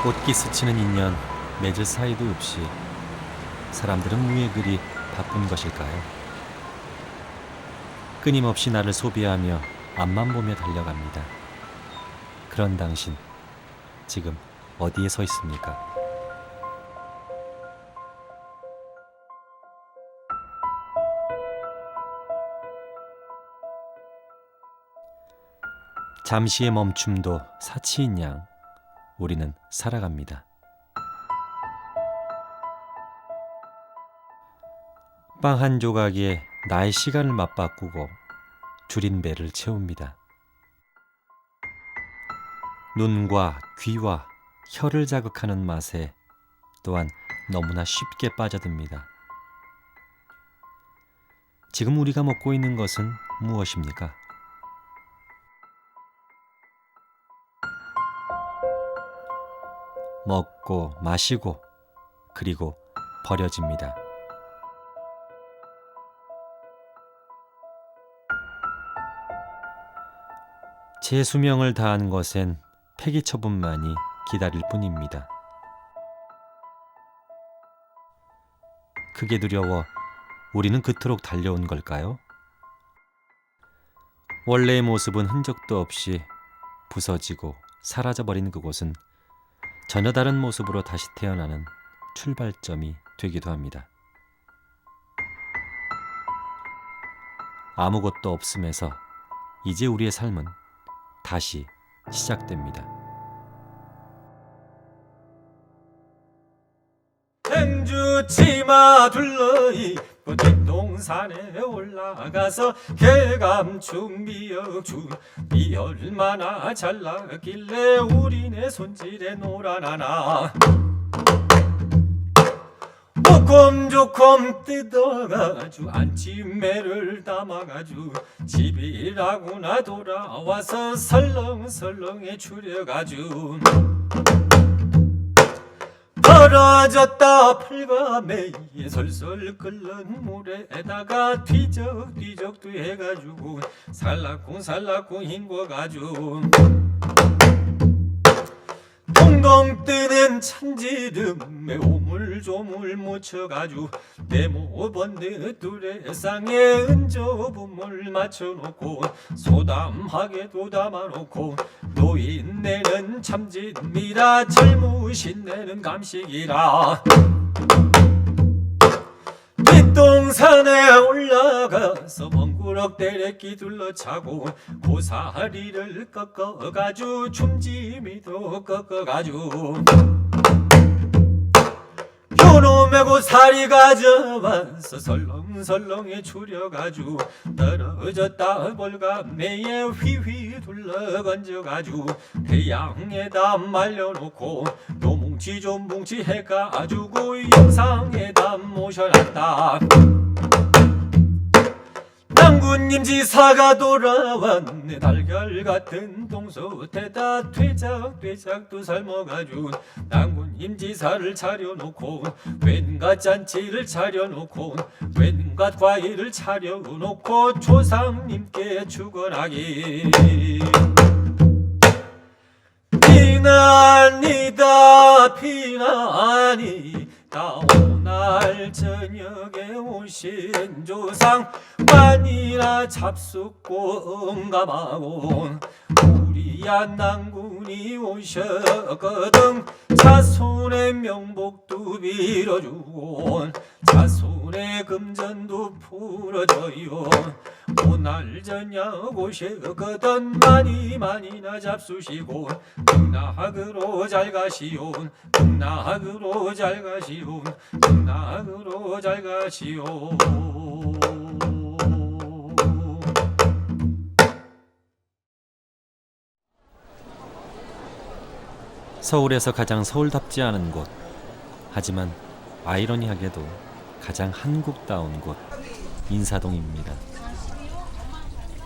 꽃기 스치는 인연, 맺을 사이도 없이 사람들은 왜 그리 바쁜 것일까요? 끊임없이 나를 소비하며 앞만 보며 달려갑니다. 그런 당신, 지금 어디에 서 있습니까? 잠시의 멈춤도 사치인 양 우리는 살아갑니다. 빵 한 조각에 나의 시간을 맞바꾸고 줄인 배를 채웁니다. 눈과 귀와 혀를 자극하는 맛에 또한 너무나 쉽게 빠져듭니다. 지금 우리가 먹고 있는 것은 무엇입니까? 먹고 마시고 그리고 버려집니다. 제 수명을 다한 것엔 폐기 처분만이 기다릴 뿐입니다. 그게 두려워 우리는 그토록 달려온 걸까요? 원래의 모습은 흔적도 없이 부서지고 사라져버린 그곳은 전혀 다른 모습으로 다시 태어나는 출발점이 되기도 합니다. 아무것도 없음에서 이제 우리의 삶은 다시 시작됩니다. 행주 치마 둘러이 뒷동산에 올라가서 개감충 미역주 이 얼마나 잘나길래 우리네 손질에 놀아나나 조금 뜯어가지고 안치매를 담아가지고 집이라구나 돌아와서 설렁설렁해 추려가지고 벌어졌다 풀감에 솔솔 끓는 물에다가 뒤적뒤적도 해가지고 살라쿵살라쿵 헹궈가지고 동동 뜨는 참지름에 오물조물 묻혀가지고 네모 번드 뚜레상에 은저분물 맞춰놓고 소담하게도 담아놓고 노인네는 참지름이라 젊으신네는 감식이라 뒷동산에 올라가서 멍구럭 때레끼 둘러차고 고사리를 꺾어가지고 춤지미도 꺾어가지고 요놈의 고사리 가져와서 설렁설렁해 추려가지고 떨어졌다 볼감내에 휘휘 둘러건져가지고 태양에다 말려놓고 노뭉치 좀뭉치 해가지고 영상에다 모셔놨다. 장군님 지사가 돌아왔네. 달걀 같은 동솥에다 퇴작퇴작도 삶아가지고 장군님 지사를 차려놓고 웬갓 잔치를 차려놓고 웬갓 과일을 차려놓고 조상님께 축원하기 비난이다 비난이다 오날 저녁에 오신 조상 만이나 잡숫고 응감하고 우리 안난군이 오셨거든 자손의 명복도 빌어주고 자손의 금전도 풀어줘요 오날 저녁 오셨거든 많이나 잡수시고 등락으로 잘 가시오 등락으로 잘 가시오 등락으로 잘 가시오. 서울에서 가장 서울답지 않은 곳, 하지만 아이러니하게도 가장 한국다운 곳, 인사동입니다.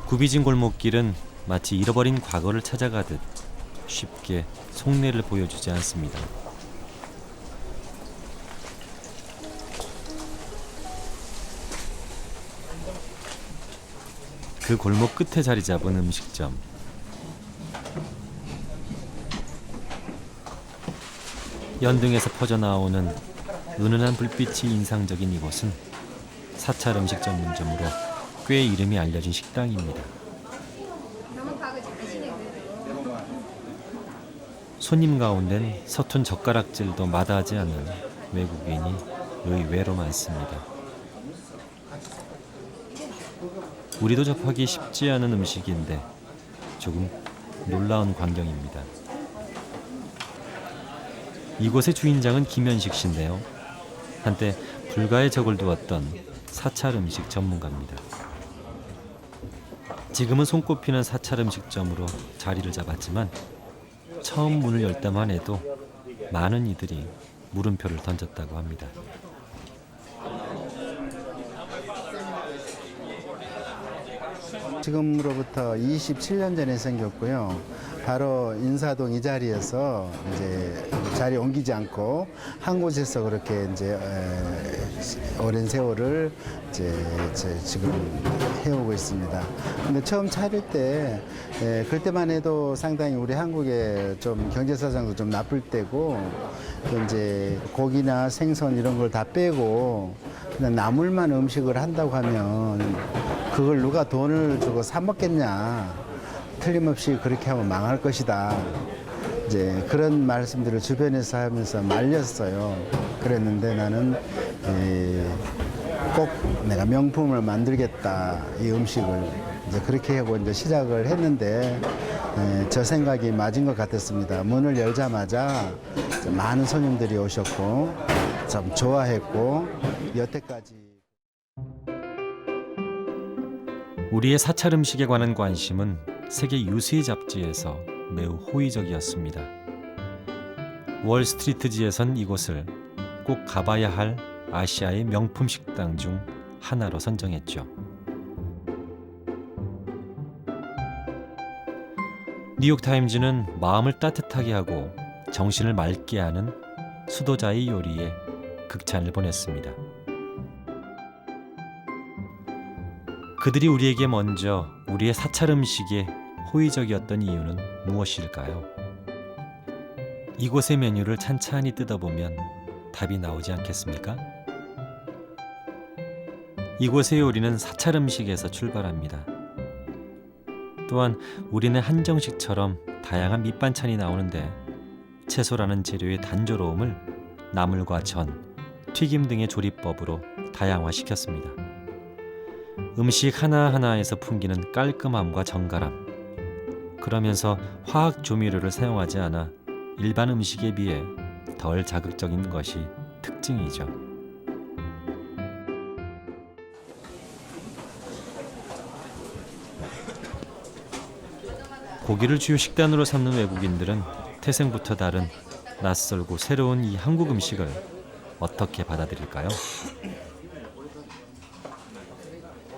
굽이진 골목길은 마치 잃어버린 과거를 찾아가듯 쉽게 속내를 보여주지 않습니다. 그 골목 끝에 자리 잡은 음식점. 연등에서 퍼져나오는 은은한 불빛이 인상적인 이곳은 사찰 음식 전문점으로 꽤 이름이 알려진 식당입니다. 손님 가운데는 서툰 젓가락질도 마다하지 않는 외국인이 의외로 많습니다. 우리도 접하기 쉽지 않은 음식인데 조금 놀라운 광경입니다. 이곳의 주인장은 김현식 씨인데요. 한때 불가의 적을 두었던 사찰 음식 전문가입니다. 지금은 손꼽히는 사찰 음식점으로 자리를 잡았지만 처음 문을 열 때만 해도 많은 이들이 물음표를 던졌다고 합니다. 지금으로부터 27년 전에 생겼고요. 바로 인사동 이 자리에서 이제 자리 옮기지 않고 한 곳에서 그렇게 이제 오랜 세월을 이제 지금 해오고 있습니다. 근데 처음 차릴 때 그때만 해도 상당히 우리 한국의 좀 경제 사정도 좀 나쁠 때고 또 이제 고기나 생선 이런 걸 다 빼고 그냥 나물만 음식을 한다고 하면 그걸 누가 돈을 주고 사 먹겠냐. 틀림없이 그렇게 하면 망할 것이다. 이제 그런 말씀들을 주변에서 하면서 말렸어요. 그랬는데 나는 꼭 내가 명품을 만들겠다. 이 음식을 이제 그렇게 하고 이제 시작을 했는데 저 생각이 맞은 것 같았습니다. 문을 열자마자 많은 손님들이 오셨고 좀 좋아했고 여태까지. 우리의 사찰 음식에 관한 관심은 세계 유수의 잡지에서 매우 호의적이었습니다. 월스트리트지에선 이곳을 꼭 가봐야 할 아시아의 명품 식당 중 하나로 선정했죠. 뉴욕타임즈는 마음을 따뜻하게 하고 정신을 맑게 하는 수도자의 요리에 극찬을 보냈습니다. 그들이 우리에게 먼저 우리의 사찰 음식에 호의적이었던 이유는 무엇일까요? 이곳의 메뉴를 찬찬히 뜯어보면 답이 나오지 않겠습니까? 이곳의 요리는 사찰 음식에서 출발합니다. 또한 우리는 한정식처럼 다양한 밑반찬이 나오는데 채소라는 재료의 단조로움을 나물과 전, 튀김 등의 조리법으로 다양화시켰습니다. 음식 하나하나에서 풍기는 깔끔함과 정갈함. 그러면서 화학 조미료를 사용하지 않아 일반 음식에 비해 덜 자극적인 것이 특징이죠. 고기를 주요 식단으로 삼는 외국인들은 태생부터 다른 낯설고 새로운 이 한국 음식을 어떻게 받아들일까요?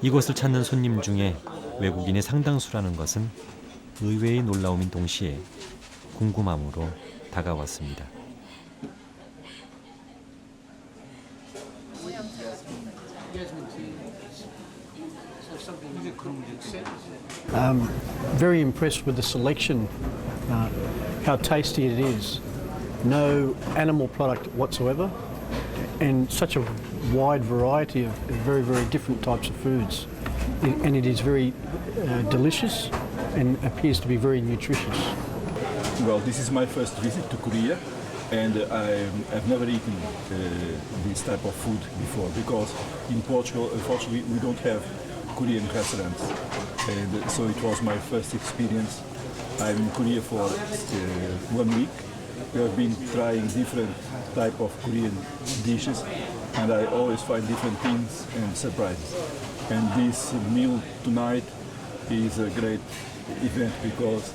이곳을 찾는 손님 중에 외국인이 상당수라는 것은 의외의 놀라움인 동시에 궁금함으로 다가왔습니다. Very impressed with the selection, how tasty it is. No animal product whatsoever, and such a wide variety of very, very different types of foods. And it is very delicious and appears to be very nutritious. Well, this is my first visit to Korea, and I've never eaten this type of food before because in Portugal, unfortunately, we don't have Korean restaurants, and so it was my first experience. I'm in Korea for 1 week. We have been trying different type of Korean dishes, and I always find different things and surprises. And this meal tonight is a great event because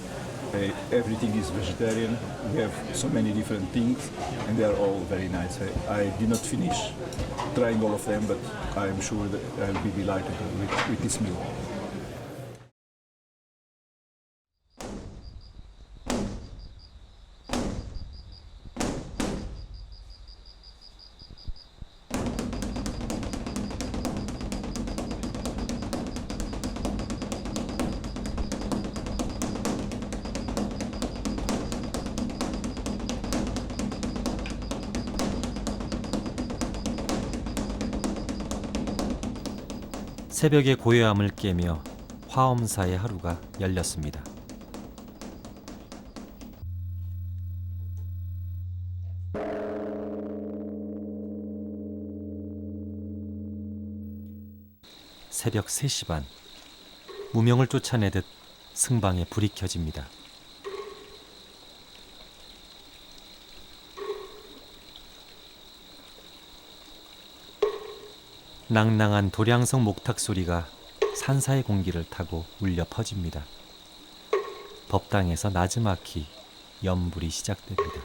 everything is vegetarian. We have so many different things, and they are all very nice. I did not finish trying all of them, but I'm sure that I'll be delighted with this meal. 새벽의 고요함을 깨며 화엄사의 하루가 열렸습니다. 새벽 3시 반, 무명을 쫓아내듯 승방에 불이 켜집니다. 낭낭한 도량성 목탁 소리가 산사의 공기를 타고 울려 퍼집니다. 법당에서 나즈마키 연불이 시작됩니다.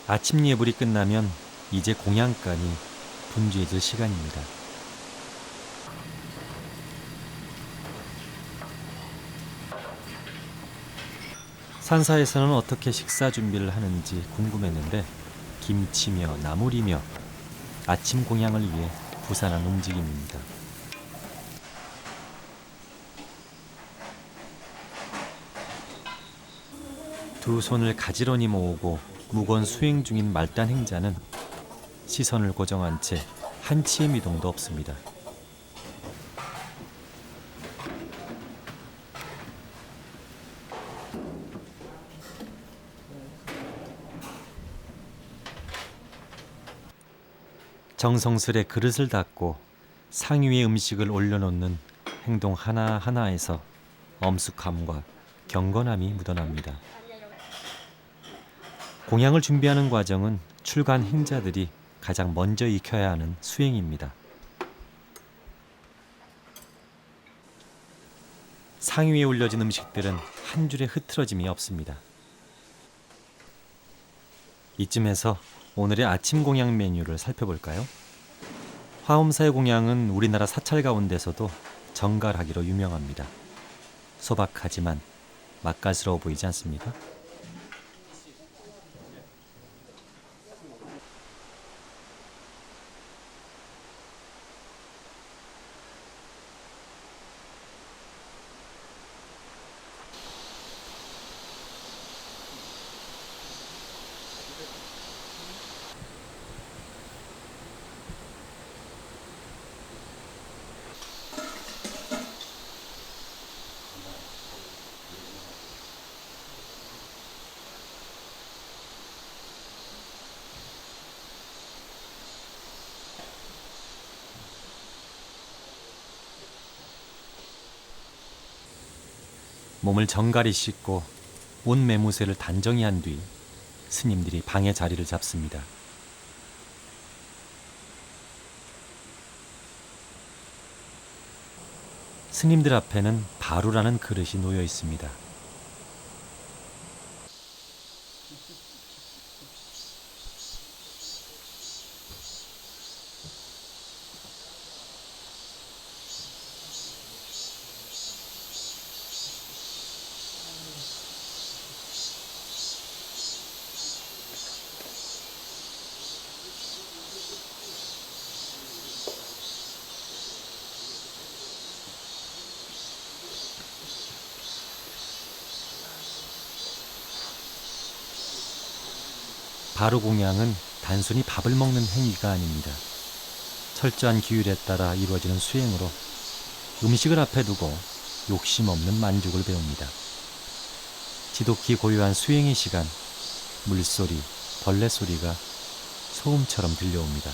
아침 예불이 끝나면 이제 공양간이 분주해질 시간입니다. 산사에서는 어떻게 식사 준비를 하는지 궁금했는데 김치며 나물이며 아침 공양을 위해 부산한 움직임입니다. 두 손을 가지런히 모으고 무거운 수행 중인 말단 행자는 시선을 고정한 채 한치의 미동도 없습니다. 정성스레 그릇을 닫고 상위에 음식을 올려놓는 행동 하나하나에서 엄숙함과 경건함이 묻어납니다. 공양을 준비하는 과정은 출간 행자들이 가장 먼저 익혀야 하는 수행입니다. 상위에 올려진 음식들은 한 줄에 흐트러짐이 없습니다. 이쯤에서 오늘의 아침 공양 메뉴를 살펴볼까요? 화엄사의 공양은 우리나라 사찰 가운데서도 정갈하기로 유명합니다. 소박하지만 맛깔스러워 보이지 않습니까? 몸을 정갈히 씻고 옷 매무새를 단정히 한 뒤 스님들이 방에 자리를 잡습니다. 스님들 앞에는 바루라는 그릇이 놓여 있습니다. 바루 공양은 단순히 밥을 먹는 행위가 아닙니다. 철저한 규율에 따라 이루어지는 수행으로 음식을 앞에 두고 욕심 없는 만족을 배웁니다. 지독히 고요한 수행의 시간, 물소리, 벌레 소리가 소음처럼 들려옵니다.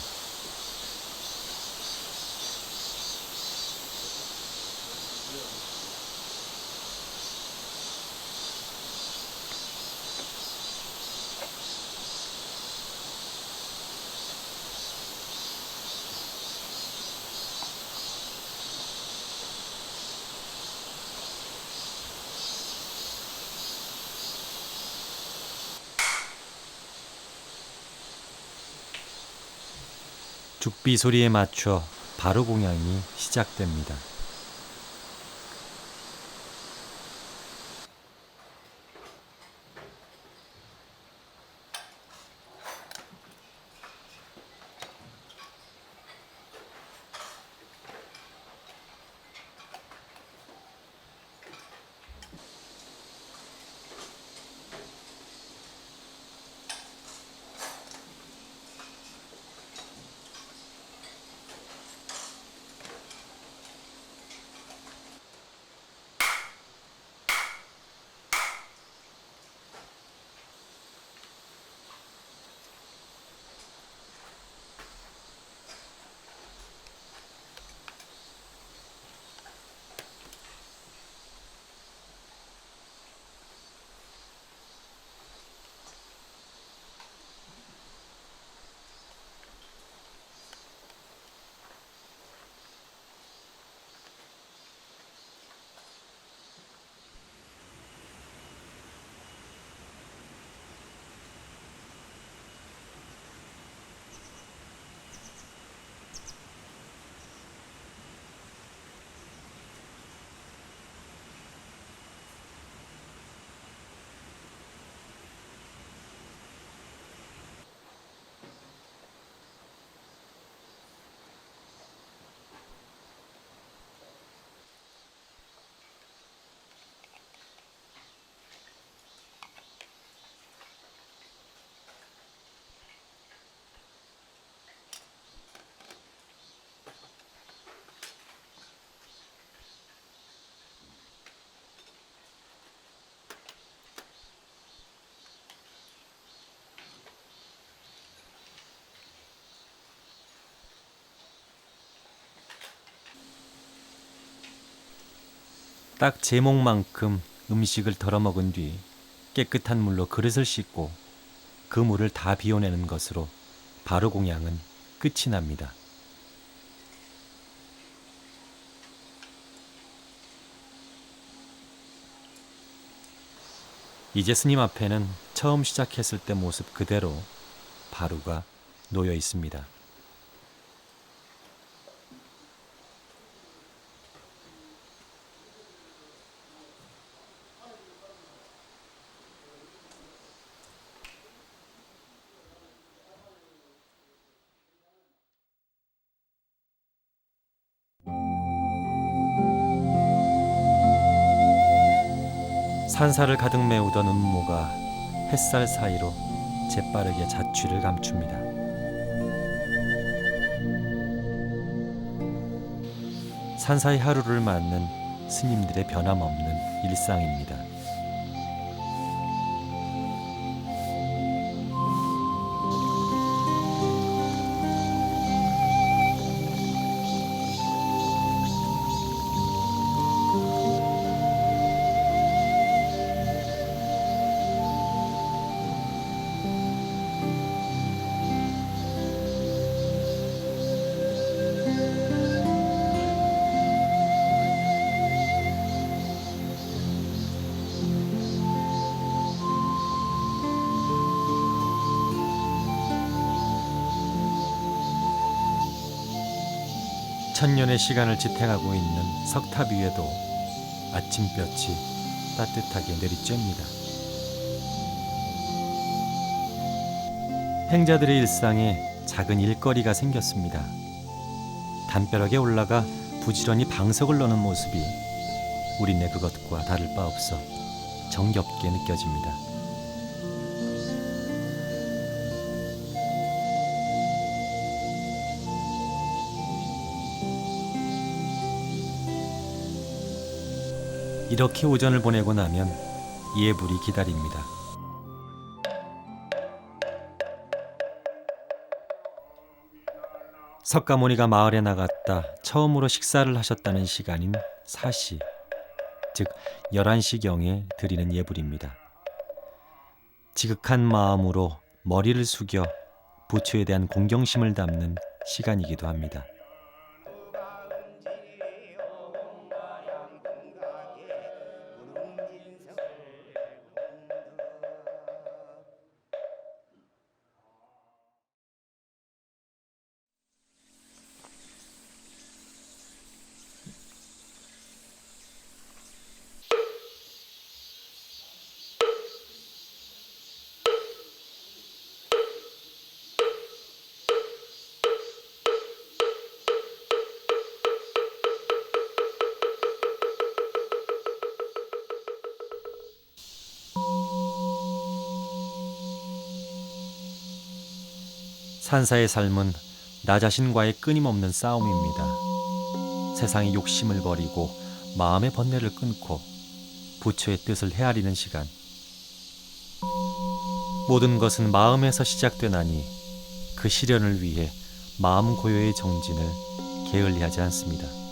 죽비 소리에 맞춰 바로 공양이 시작됩니다. 딱 제목만큼 음식을 덜어먹은 뒤 깨끗한 물로 그릇을 씻고 그 물을 다 비워내는 것으로 바로 공양은 끝이 납니다. 이제 스님 앞에는 처음 시작했을 때 모습 그대로 바루가 놓여 있습니다. 산사를 가득 메우던 음모가 햇살 사이로 재빠르게 자취를 감춥니다. 산사의 하루를 맞는 스님들의 변함없는 일상입니다. 천년의 시간을 지탱하고 있는 석탑 위에도 아침볕이 따뜻하게 내리쬐입니다. 행자들의 일상에 작은 일거리가 생겼습니다. 담벼락에 올라가 부지런히 방석을 넣는 모습이 우리네 그것과 다를 바 없어 정겹게 느껴집니다. 이렇게 오전을 보내고 나면 예불이 기다립니다. 석가모니가 마을에 나갔다 처음으로 식사를 하셨다는 시간인 사시, 즉 11시경에 드리는 예불입니다. 지극한 마음으로 머리를 숙여 부처에 대한 공경심을 담는 시간이기도 합니다. 산사의 삶은 나 자신과의 끊임없는 싸움입니다. 세상의 욕심을 버리고 마음의 번뇌를 끊고 부처의 뜻을 헤아리는 시간. 모든 것은 마음에서 시작되나니 그 실현을 위해 마음 고요의 정진을 게을리하지 않습니다.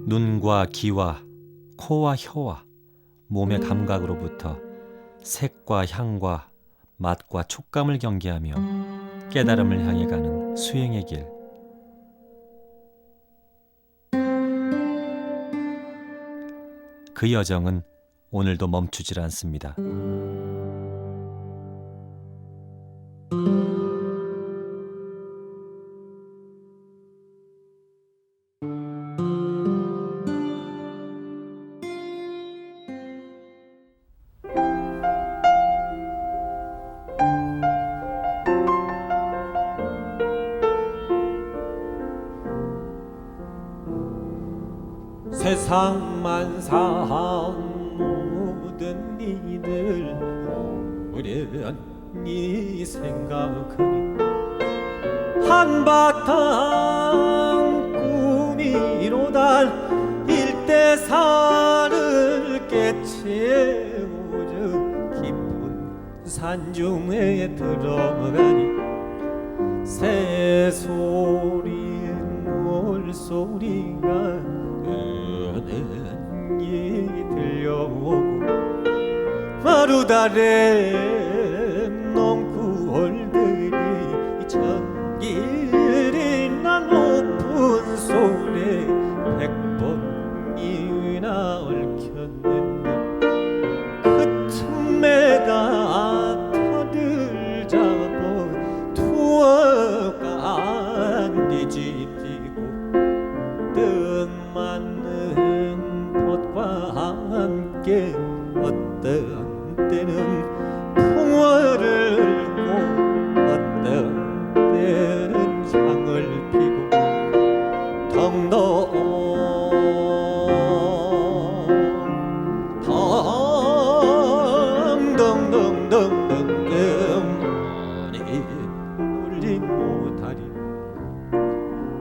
눈과 귀와 코와 혀와 몸의 감각으로부터 색과 향과 맛과 촉감을 경계하며 깨달음을 향해 가는 수행의 길. 그 여정은 오늘도 멈추질 않습니다. 세상 만사 모든 이들 어련히 생각하니 한바탕 꿈이로단 일대산을 깨채우려 깊은 산중에 들어가니 새소리 물소리가 은은히 들려오고 마루달에 농구홀들이 전길이나 높은 소리 100번이나 얽혔는데 그 틈에다 털을 잡아 두어가 안 뒤집히고 뜻 맞는 벗과 함께 어떤 때는 풍화를 고 어떤 때는 향을 피고 덩덩덩덩덩덩덩덩 울리 못하리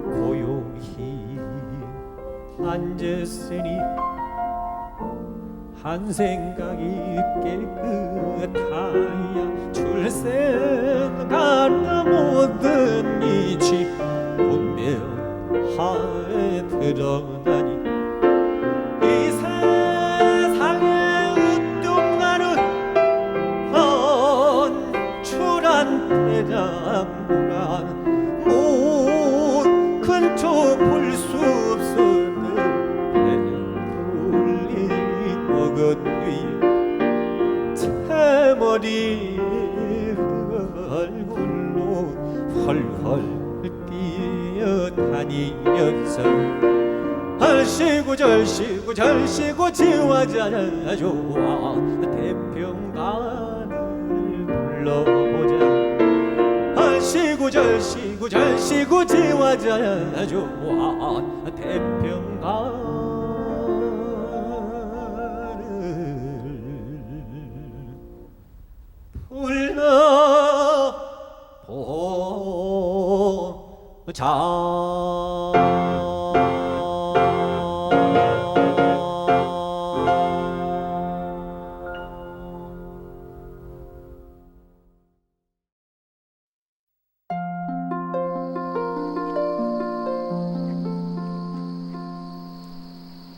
고요히 앉았으니 한 생각이 깨끗하야 출생가나 모든 이치 분명하에 드러나니 이 난 대장무란 못 근처 볼 수 없었는 배불리 먹은 뒤 채머리 얼굴로 헐헐 뛰어다니면서 얼씨구 절씨구 절씨구 지화자냐 좋아 태평가를 불러보자 얼씨구 절씨구 절씨구 지화자냐 좋아 태평가를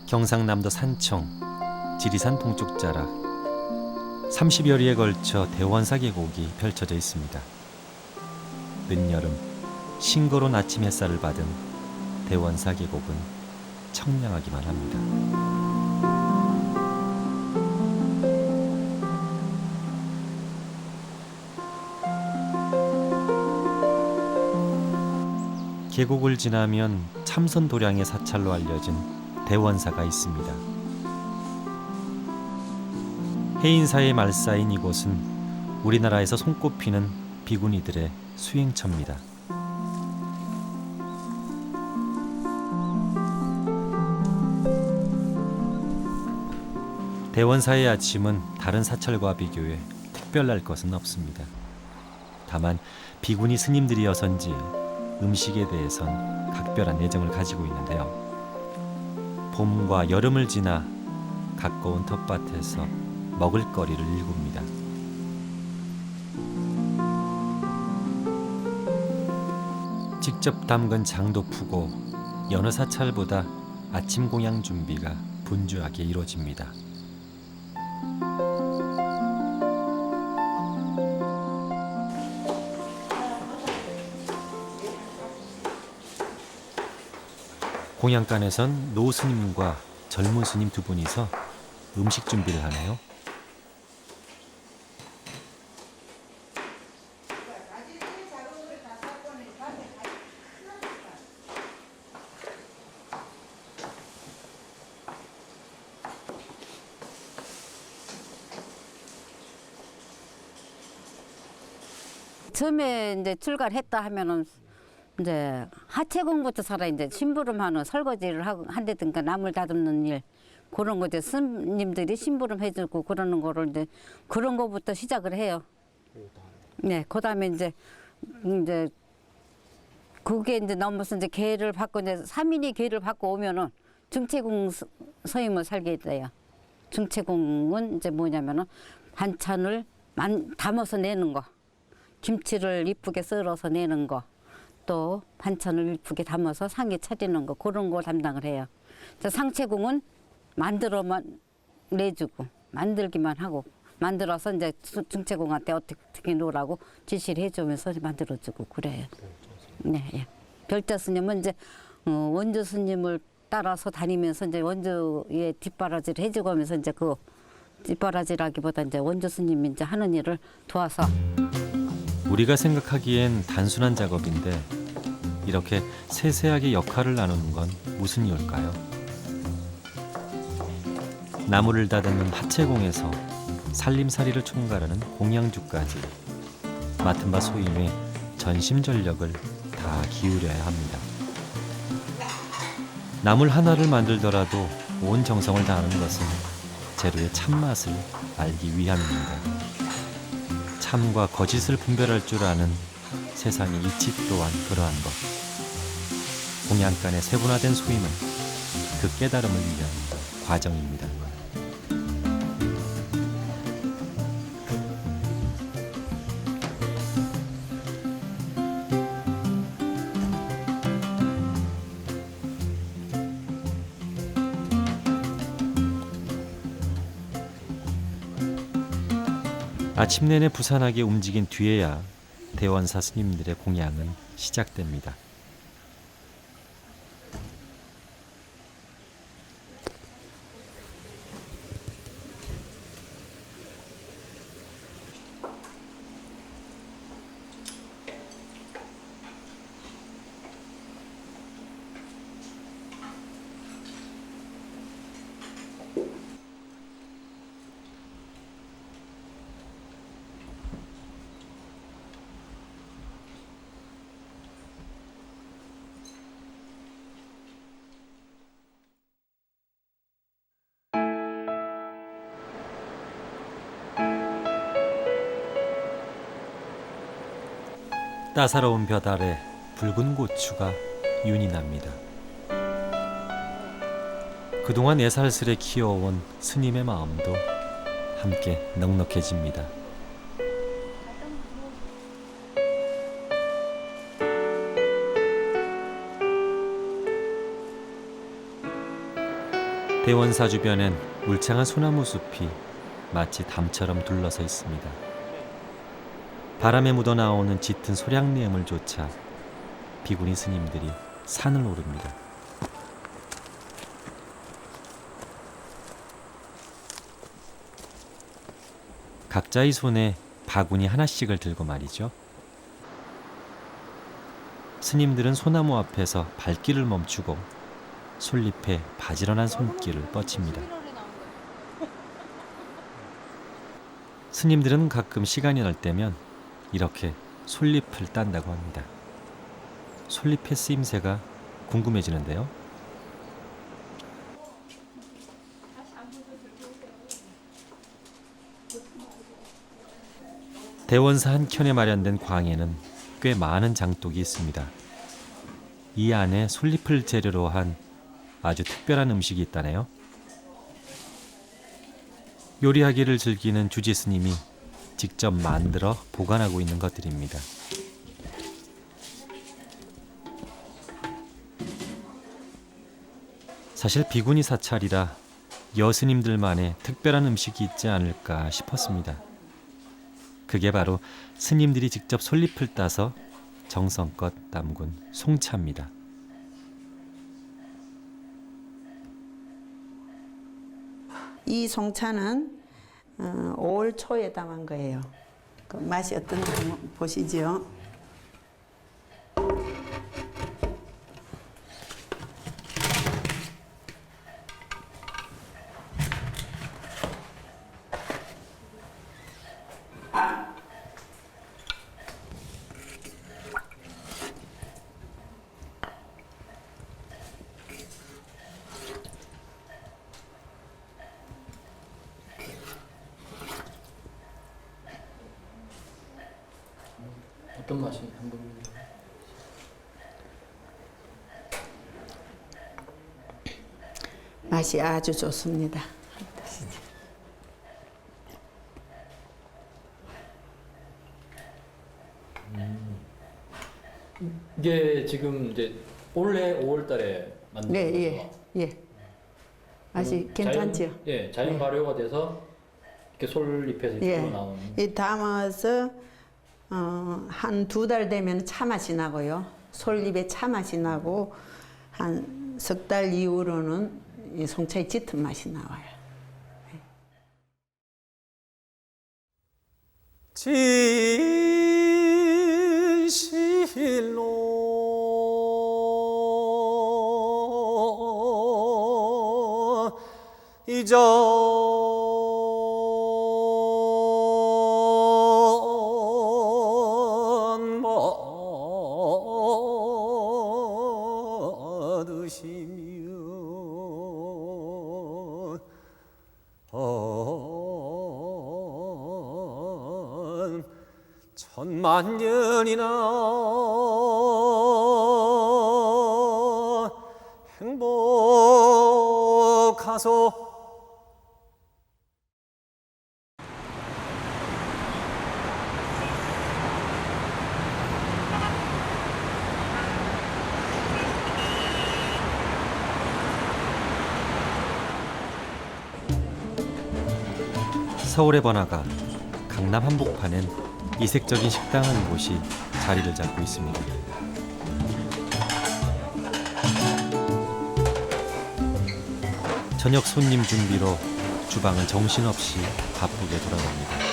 경상남도 산청 지리산 동쪽 자락 30여 리에 걸쳐 대원사 계곡이 펼쳐져 있습니다. 늦여름 싱거운 아침 햇살을 받은 대원사 계곡은 청량하기만 합니다. 계곡을 지나면 참선 도량의 사찰로 알려진 대원사가 있습니다. 해인사의 말사인 이곳은 우리나라에서 손꼽히는 비구니들의 수행처입니다. 대원사의 아침은 다른 사찰과 비교해 특별할 것은 없습니다. 다만 비구니 스님들이어서인지 음식에 대해선 각별한 애정을 가지고 있는데요. 봄과 여름을 지나 가까운 텃밭에서 먹을거리를 일굽니다. 직접 담근 장도 푸고 여느 사찰보다 아침 공양 준비가 분주하게 이루어집니다. 공양간에선 노 스님과 젊은 스님 두 분이서 음식 준비를 하네요. 처음에 이제 출가했다 하면은 이제 하체공부터 살아 이제 심부름하는 설거지를 하고 한다든가 나물 다듬는 일 그런 거 이제 스님들이 심부름 해주고 그러는 거를 이제 그런 거부터 시작을 해요. 네, 그다음에 이제 그게 이제 넘어서 이제 계를 받고 이제 3인이 계를 받고 오면은 중채공 서임을 살게 돼요. 중채공은 이제 뭐냐면은 반찬을 담아서 내는 거, 김치를 이쁘게 썰어서 내는 거. 또 반찬을 이쁘게 담아서 상에 차리는 거 그런 거 담당을 해요. 상채공은 만들어만 내주고 만들기만 하고 만들어서 이제 중채공한테 어떻게 놓으라고 지시를 해주면서 만들어주고 그래요. 네, 예. 별자 스님은 이제 원조 스님을 따라서 다니면서 이제 원조의 뒷바라지를 해주고 하면서 이제 그 뒷바라지라기보다 이제 원조 스님이 이제 하는 일을 도와서. 우리가 생각하기엔 단순한 작업인데 이렇게 세세하게 역할을 나누는 건 무슨 이유일까요? 나무를 다듬는 하체공에서 살림살이를 총괄하는 공양주까지 맡은 바 소임에 전심전력을 다 기울여야 합니다. 나물 하나를 만들더라도 온 정성을 다하는 것은 재료의 참맛을 알기 위함입니다. 참과 거짓을 분별할 줄 아는 세상의 이치 또한 그러한 것. 공양간의 세분화된 소임은 그 깨달음을 위한 과정입니다. 아침 내내 부산하게 움직인 뒤에야 대원사 스님들의 공양은 시작됩니다. 따사로운 볕 아래 붉은 고추가 윤이 납니다. 그동안 애살스레 키워온 스님의 마음도 함께 넉넉해집니다. 대원사 주변엔 울창한 소나무 숲이 마치 담처럼 둘러서 있습니다. 바람에 묻어나오는 짙은 소량내음을 쫓아 비구니 스님들이 산을 오릅니다. 각자의 손에 바구니 하나씩을 들고 말이죠. 스님들은 소나무 앞에서 발길을 멈추고 솔잎에 바지런한 손길을 뻗칩니다. 스님들은 가끔 시간이 날 때면 이렇게 솔잎을 딴다고 합니다. 솔잎의 쓰임새가 궁금해지는데요. 대원사 한켠에 마련된 광에는 꽤 많은 장독이 있습니다. 이 안에 솔잎을 재료로 한 아주 특별한 음식이 있다네요. 요리하기를 즐기는 주지 스님이 직접 만들어 보관하고 있는 것들입니다. 사실 비구니 사찰이라 여스님들만의 특별한 음식이 있지 않을까 싶었습니다. 그게 바로 스님들이 직접 솔잎을 따서 정성껏 담근 송차입니다. 이 송차는 5월 초에 담은 거예요. 그 맛이 어떤지 한번 보시죠. 어떤 맛이 한번 맛이 아주 좋습니다. 이게 지금 이제 올해 5월달에 만든 네, 거죠? 예, 예. 맛이 괜찮죠? 예, 자연 네. 발효가 돼서 이렇게 솔잎에서 이렇게 예. 나오는. 이 담아서 한 2달 되면 차 맛이 나고요. 솔잎에 차 맛이 나고 한 석 달 이후로는 이 송차의 짙은 맛이 나와요. 진실로 이전 얻으시면 천만 년이나 행복하소. 서울의 번화가 강남 한복판엔 이색적인 식당 한 곳이 자리를 잡고 있습니다. 저녁 손님 준비로 주방은 정신없이 바쁘게 돌아갑니다.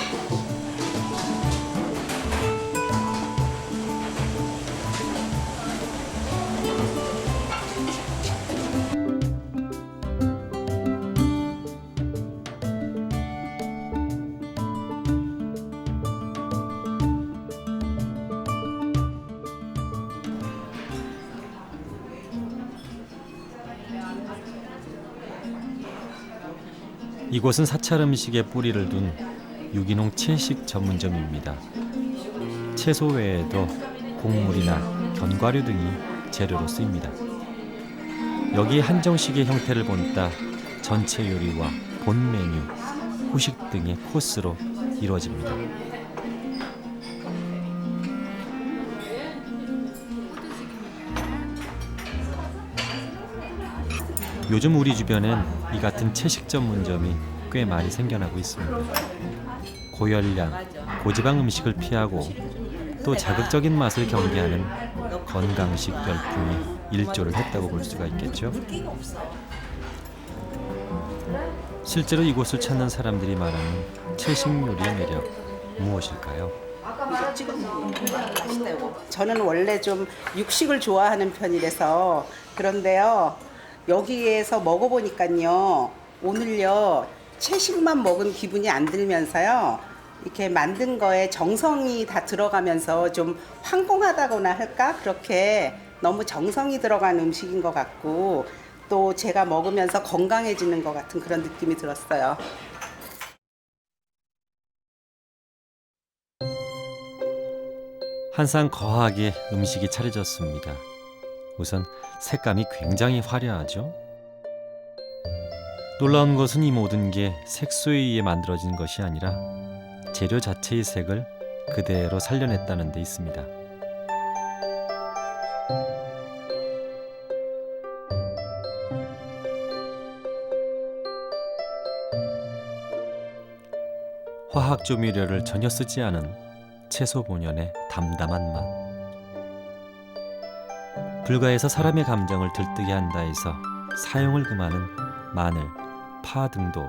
이곳은 사찰 음식에 뿌리를 둔 유기농 채식 전문점입니다. 채소 외에도 곡물이나 견과류 등이 재료로 쓰입니다. 여기 한정식의 형태를 본따 전체 요리와 본 메뉴, 후식 등의 코스로 이루어집니다. 요즘 우리 주변엔 이 같은 채식 전문점이 꽤 많이 생겨나고 있습니다. 고열량, 고지방 음식을 피하고 또 자극적인 맛을 경계하는 건강식 열풍이 일조를 했다고 볼 수가 있겠죠. 실제로 이곳을 찾는 사람들이 말하는 채식 요리의 매력 무엇일까요? 저는 원래 좀 육식을 좋아하는 편이라서 그런데요. 여기에서 먹어보니까요. 오늘요. 채식만 먹은 기분이 안 들면서요. 이렇게 만든 거에 정성이 다 들어가면서 좀 황공하다거나 할까? 그렇게 너무 정성이 들어간 음식인 것 같고 또 제가 먹으면서 건강해지는 것 같은 그런 느낌이 들었어요. 한상 거하게 음식이 차려졌습니다. 우선 색감이 굉장히 화려하죠. 놀라운 것은 이 모든 게 색소에 의해 만들어진 것이 아니라 재료 자체의 색을 그대로 살려냈다는 데 있습니다. 화학 조미료를 전혀 쓰지 않은 채소 본연의 담담한 맛. 불가에서 사람의 감정을 들뜨게 한다 해서 사용을 금하는 마늘, 파 등도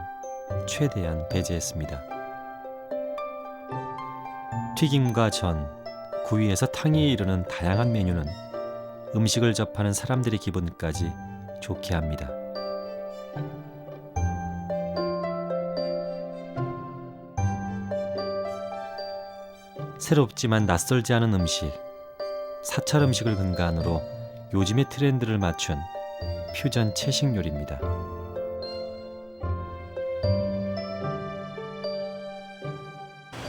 최대한 배제했습니다. 튀김과 전, 구이에서 탕에 이르는 다양한 메뉴는 음식을 접하는 사람들의 기분까지 좋게 합니다. 새롭지만 낯설지 않은 음식, 사찰 음식을 근간으로 요즘의 트렌드를 맞춘 퓨전 채식 요리입니다.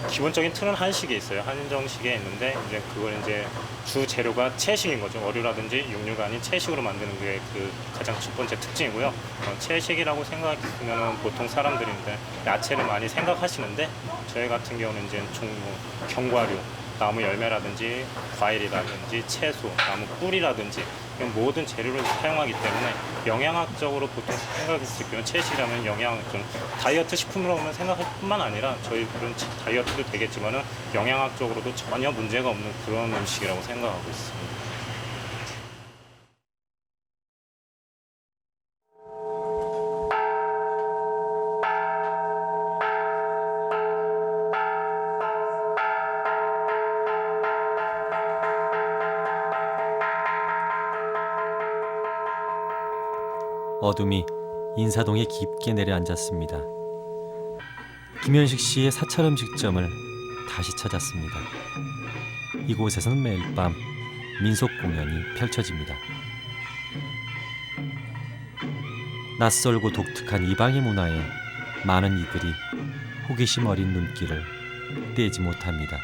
기본적인 틀은 한식에 있어요. 한정식에 있는데 이제 그걸 이제 주 재료가 채식인 거죠. 어류라든지 육류가 아닌 채식으로 만드는 게 그 가장 첫 번째 특징이고요. 채식이라고 생각하면 보통 사람들이 이제 야채를 많이 생각하시는데 저희 같은 경우는 이제 종류, 견과류, 나무 열매라든지 과일이라든지 채소, 나무 꿀이라든지 이런 모든 재료를 사용하기 때문에 영양학적으로 보통 생각했을 경우 채식이라면 영양 좀 다이어트 식품으로만 생각할 뿐만 아니라 저희 그런 다이어트도 되겠지만은 영양학적으로도 전혀 문제가 없는 그런 음식이라고 생각하고 있습니다. 어둠이 인사동에 깊게 내려앉았습니다. 김현식 씨의 사찰 음식점을 다시 찾았습니다. 이곳에서는 매일 밤 민속 공연이 펼쳐집니다. 낯설고 독특한 이방의 문화에 많은 이들이 호기심 어린 눈길을 떼지 못합니다.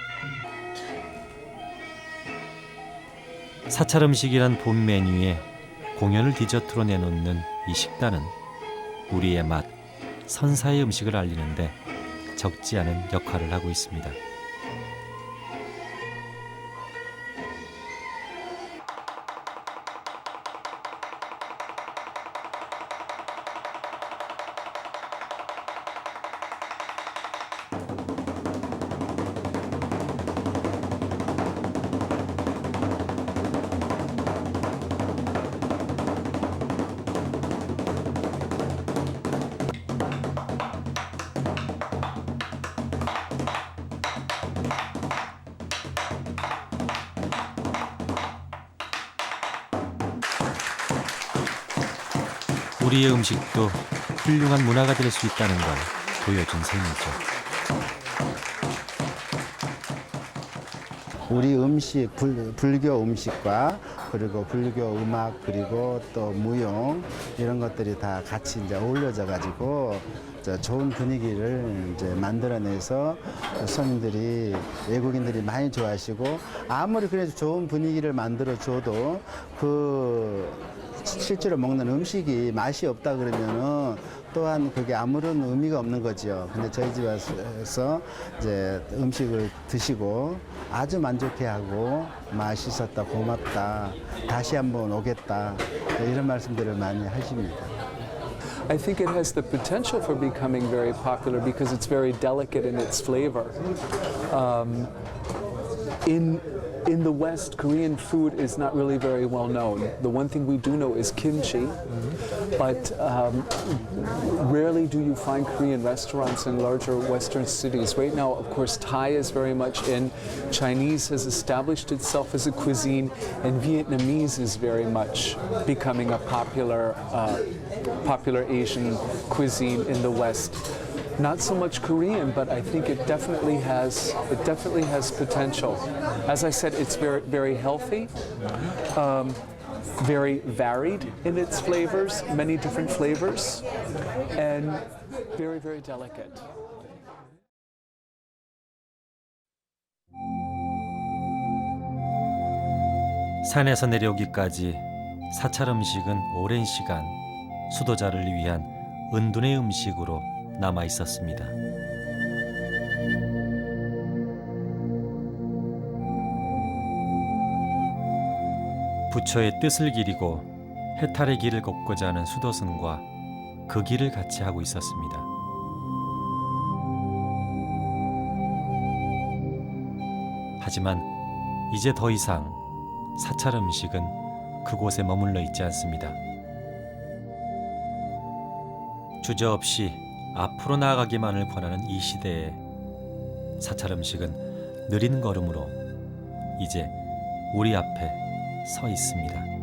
사찰 음식이란 본 메뉴에 공연을 디저트로 내놓는 이 식단은 우리의 맛, 선사의 음식을 알리는데 적지 않은 역할을 하고 있습니다. 우리의 음식도 훌륭한 문화가 될 수 있다는 걸 보여준 셈이죠. 우리 음식, 불교 음식과 그리고 불교 음악 그리고 또 무용 이런 것들이 다 같이 이제 어울려져 가지고 좋은 분위기를 이제 만들어내서 손님들이 외국인들이 많이 좋아하시고 아무리 그래도 좋은 분위기를 만들어 줘도 그 실제로 먹는 음식이 맛이 없다 그러면은 또한 그게 아무런 의미가 없는 거죠. 근데 저희 집 와서 이제 음식을 드시고 아주 만족해하고 맛있었다, 고맙다, 다시 한번 오겠다 이런 말씀들을 많이 하십니다. I think it has the potential for becoming very popular because it's very delicate in its flavor. In the West, Korean food is not really very well known. The one thing we do know is kimchi, but rarely do you find Korean restaurants in larger Western cities. Right now, of course, Thai is very much in, Chinese has established itself as a cuisine, and Vietnamese is very much becoming a popular Asian cuisine in the West. Not so much Korean, but I think it definitely has potential. As I said, it's very, very healthy, very varied in its flavors, many different flavors, and very, very delicate. 산에서 내려오기까지 사찰 음식은 오랜 시간 수도자를 위한 은둔의 음식으로 남아 있었습니다. 부처의 뜻을 기리고 해탈의 길을 걷고자 하는 수도승과 그 길을 같이 하고 있었습니다. 하지만 이제 더 이상 사찰 음식은 그곳에 머물러 있지 않습니다. 주저없이 앞으로 나아가기만을 권하는 이 시대에 사찰 음식은 느린 걸음으로 이제 우리 앞에 서 있습니다.